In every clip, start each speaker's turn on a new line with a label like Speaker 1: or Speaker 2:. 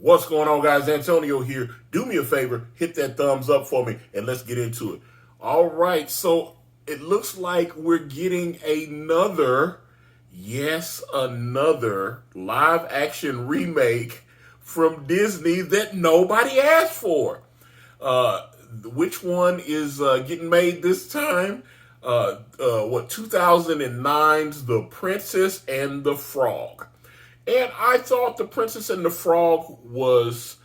Speaker 1: What's going on, guys? Antonio here. Do me a favor, hit that thumbs up for me, and let's get into it. All right, so it looks like we're getting another live action remake from Disney that nobody asked for. Which one is getting made this time? 2009's The Princess and the Frog. And I thought The Princess and the Frog was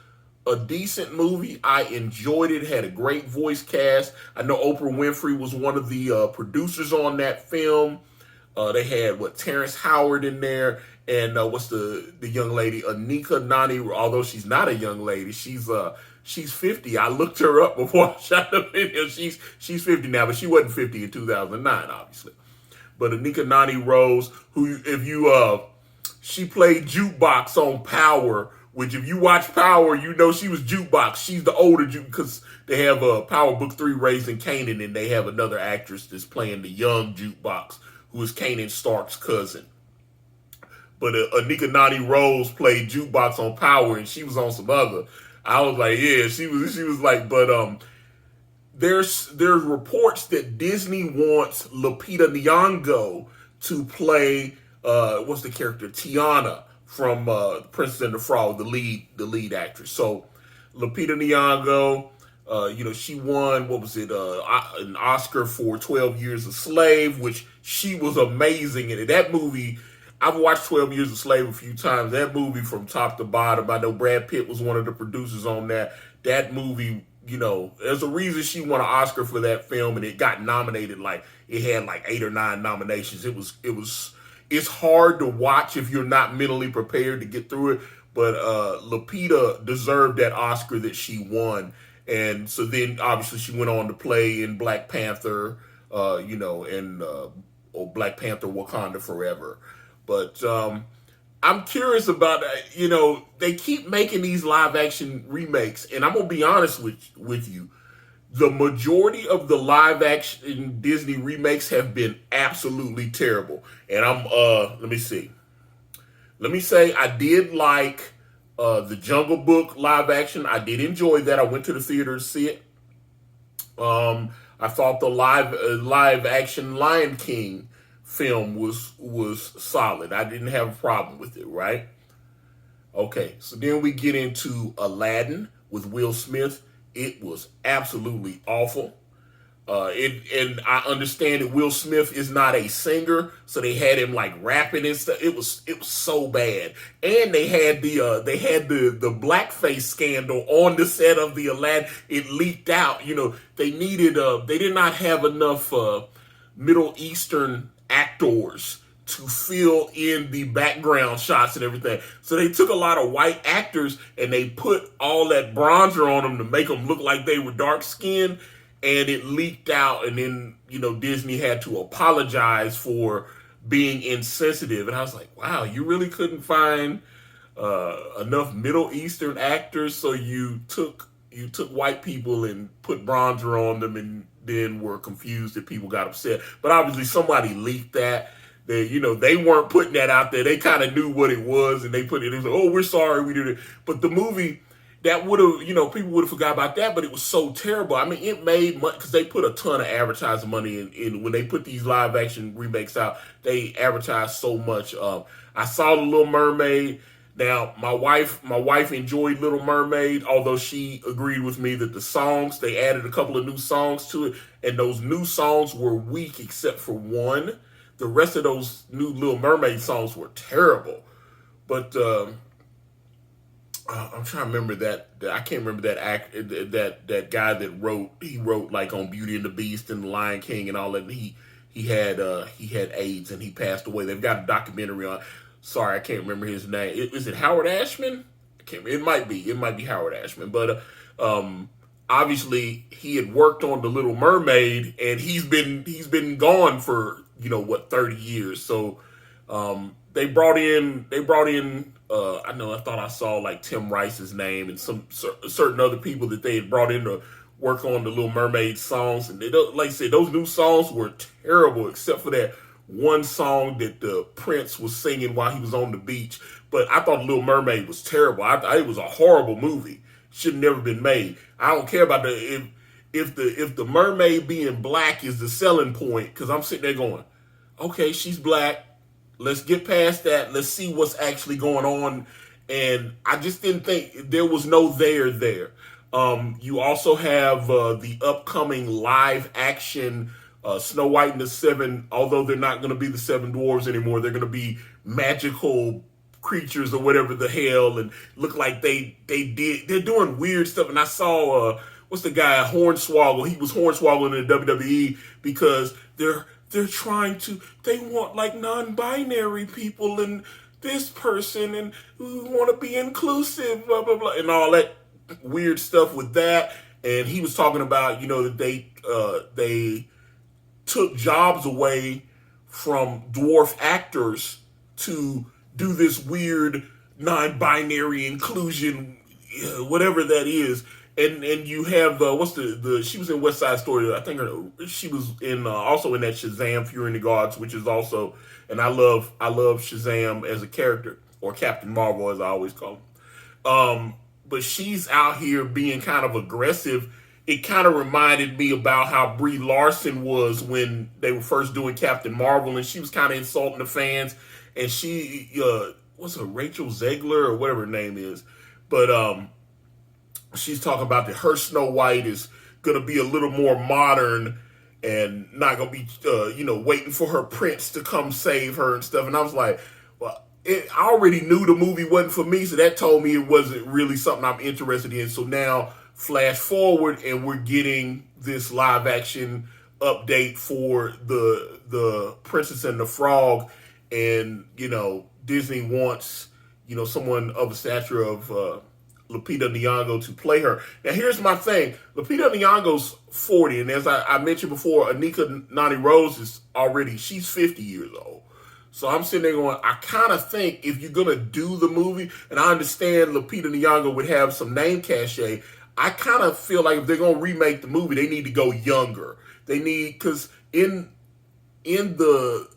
Speaker 1: a decent movie. I enjoyed it, had a great voice cast. I know Oprah Winfrey was one of the producers on that film. They had, Terrence Howard in there, and what's the young lady, Anika Nani, although she's not a young lady, she's 50. I looked her up before I shot the video. She's 50 now, but she wasn't 50 in 2009, obviously. But Anika Nani Rose, who, she played Jukebox on Power, which if you watch Power, you know she was Jukebox. She's the older because they have Power Book 3 Raising Kanan, and they have another actress that's playing the young Jukebox, who is Kanan Stark's cousin. But Anika Nani Rose played Jukebox on Power, and she was on some other. I was like, yeah, she was like, but there's reports that Disney wants Lupita Nyong'o to play what's the character, Tiana from Princess and the Frog, the lead actress. So Lupita Nyong'o, she won, an Oscar for 12 Years a Slave, which she was amazing in it. That movie, I've watched 12 Years a Slave a few times. That movie from top to bottom, I know Brad Pitt was one of the producers on that. That movie, there's a reason she won an Oscar for that film, and it got nominated, it had 8 or 9 nominations. It's hard to watch if you're not mentally prepared to get through it, but Lupita deserved that Oscar that she won. And so then obviously she went on to play in Black Panther, or Black Panther Wakanda Forever. But I'm curious about, they keep making these live action remakes, and I'm going to be honest with you. The majority of the live action Disney remakes have been absolutely terrible. And let me say I did like the Jungle Book live action. I did enjoy that. I went to the theater to see it. I thought the live action Lion King film was solid. I didn't have a problem with it, right? Okay, so then we get into Aladdin with Will Smith. It was absolutely awful. And I understand that Will Smith is not a singer, so they had him rapping and stuff. It was so bad. And they had the blackface scandal on the set of the Aladdin. It leaked out. They did not have enough Middle Eastern actors to fill in the background shots and everything. So they took a lot of white actors and they put all that bronzer on them to make them look like they were dark skinned, and it leaked out. And then, Disney had to apologize for being insensitive. And I was like, wow, you really couldn't find enough Middle Eastern actors, so you took white people and put bronzer on them, and then were confused that people got upset. But obviously somebody leaked that. They weren't putting that out there. They kind of knew what it was, and they put it. It was like, oh, we're sorry we did it. But the movie, that would have, people would have forgot about that. But it was so terrible. I mean, it made money because they put a ton of advertising money in when they put these live action remakes out. They advertised so much. I saw The Little Mermaid. Now, my wife enjoyed Little Mermaid, although she agreed with me that the songs, they added a couple of new songs to it, and those new songs were weak except for one. The rest of those new Little Mermaid songs were terrible. But I'm trying to remember that. I can't remember that guy that wrote on Beauty and the Beast and The Lion King and all that. He had AIDS and he passed away. They've got a documentary on. Sorry, I can't remember his name. Is it Howard Ashman? It might be Howard Ashman. But obviously he had worked on The Little Mermaid, and he's been gone for 30 years. So they brought in I thought I saw Tim Rice's name and some certain other people that they had brought in to work on The Little Mermaid songs. And they don't, like I said, those new songs were terrible except for that one song that the Prince was singing while he was on the beach. But I thought Little Mermaid was terrible. It was a horrible movie. Should have never been made. I don't care about if the mermaid being black is the selling point, because I'm sitting there going, okay, she's black. Let's get past that. Let's see what's actually going on. And I just didn't think there was no there. You also have the upcoming live action Snow White and the Seven, although they're not going to be the Seven Dwarves anymore. They're going to be magical creatures or whatever the hell, and look like they're doing weird stuff. And I saw what's the guy, Hornswoggle? He was Hornswoggle in the WWE because they want like non-binary people and this person, and we want to be inclusive, blah blah blah, and all that weird stuff with that. And he was talking about, that they took jobs away from dwarf actors to do this weird non-binary inclusion, whatever that is. And you have she was in West Side Story. I think she was in also in that Shazam Fury in the Gods, which is also, and I love Shazam as a character, or Captain Marvel as I always call him. But she's out here being kind of aggressive. It kind of reminded me about how Brie Larson was when they were first doing Captain Marvel, and she was kind of insulting the fans. And she, what's her, Rachel Zegler or whatever her name is, but she's talking about that her Snow White is going to be a little more modern and not going to be, waiting for her prince to come save her and stuff. And I was like, well, I already knew the movie wasn't for me, so that told me it wasn't really something I'm interested in. So now, flash forward, and we're getting this live action update for the Princess and the Frog, and Disney wants someone of the stature of Lupita Nyong'o to play her. Now here's my thing: Lupita Nyong'o's 40, and as I mentioned before, Anika Nani Rose she's 50 years old. So I'm sitting there going, I kind of think if you're gonna do the movie, and I understand Lupita Nyong'o would have some name cachet, I kind of feel like if they're going to remake the movie, they need to go younger. They need, because in the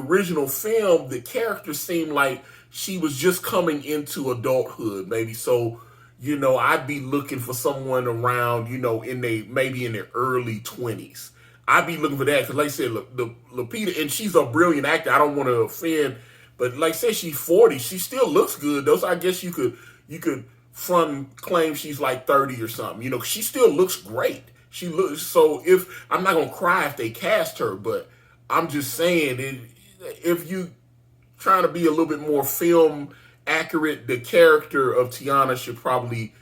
Speaker 1: original film, the character seemed like she was just coming into adulthood, maybe. So, I'd be looking for someone around, maybe in their early 20s. I'd be looking for that, because like I said, Lupita, and she's a brilliant actor. I don't want to offend, but like I said, she's 40. She still looks good, though. So I guess you could claim she's like 30 or something. She still looks great. She looks, so if I'm not gonna cry if they cast her, but I'm just saying, if you trying to be a little bit more film accurate, the character of Tiana should probably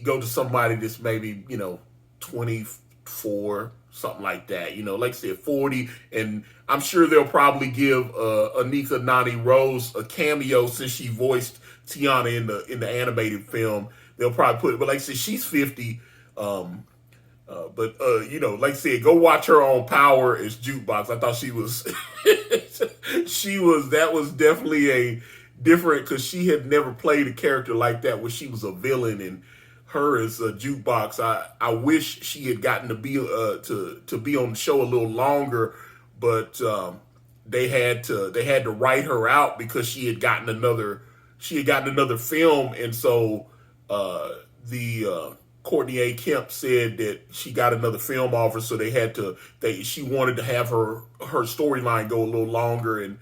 Speaker 1: go to somebody that's maybe 24, something like that. Like I said, 40, and I'm sure they'll probably give Anika Nani Rose a cameo since she voiced Tiana in the animated film. They'll probably put it, but like I said, she's 50. But like I said, go watch her on Power as Jukebox. I thought she was, that was definitely a different, because she had never played a character like that where she was a villain, and her as a Jukebox. I wish she had gotten to be on the show a little longer, but they had to write her out because she had gotten another film, and so the Courtney A. Kemp said that she got another film offer, so she wanted to have her storyline go a little longer, and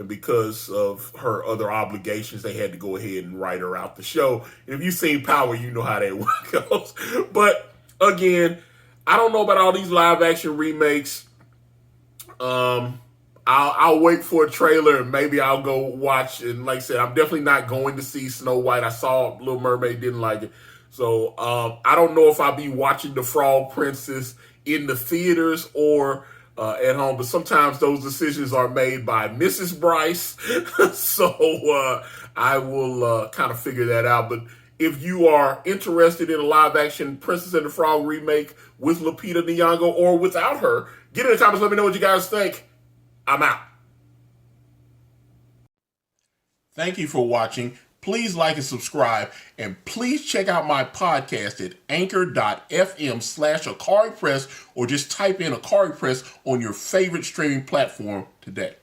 Speaker 1: because of her other obligations, they had to go ahead and write her out the show. And if you've seen Power, you know how that goes. But again, I don't know about all these live action remakes. I'll wait for a trailer and maybe I'll go watch. And like I said, I'm definitely not going to see Snow White. I saw Little Mermaid, didn't like it. So I don't know if I'll be watching The Frog Princess in the theaters or at home. But sometimes those decisions are made by Mrs. Bryce. So I will kind of figure that out. But if you are interested in a live action Princess and the Frog remake with Lupita Nyong'o or without her, get in the comments. Let me know what you guys think. I'm out. Thank you for watching. Please like and subscribe, and please check out my podcast at anchor.fm/Ikari Press, or just type in Ikari Press on your favorite streaming platform today.